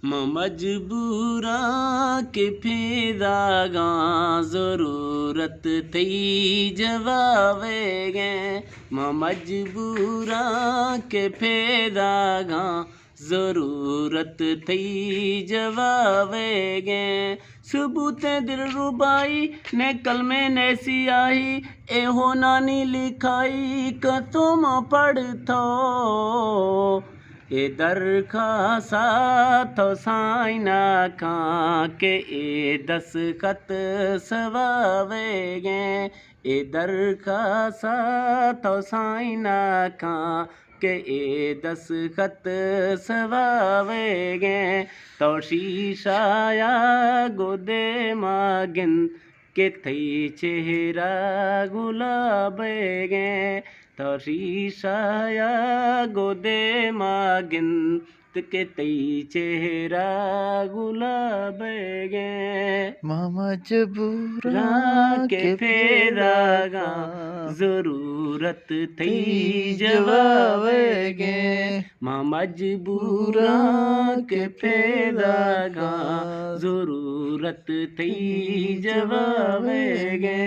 मजबूरा के फेदागा ज़रूरत थी जवावेगे मजबूरा के फेदागा ज़रूरत थी जवावेगे सबूत दिल रुबाई ने कल में नैसी आई ए हो नानी लिखाई कतुम पढ़थो ए दरखासा तो साइना खां के ए दसखत सवावेगे ए दरखासा तो साइना खां के ए दसखत सवावेगे तो शीशाया गोदे मागिन के थई चेहरा गुलाबेगे तो शीशाया गोदे मागिन के तई चेहरा गुलाबेगे मजबूरा के फेरागा ज़रूरत थी जवावेगे मजबूरा के फेरागा ज़रूरत थी जवावेगे।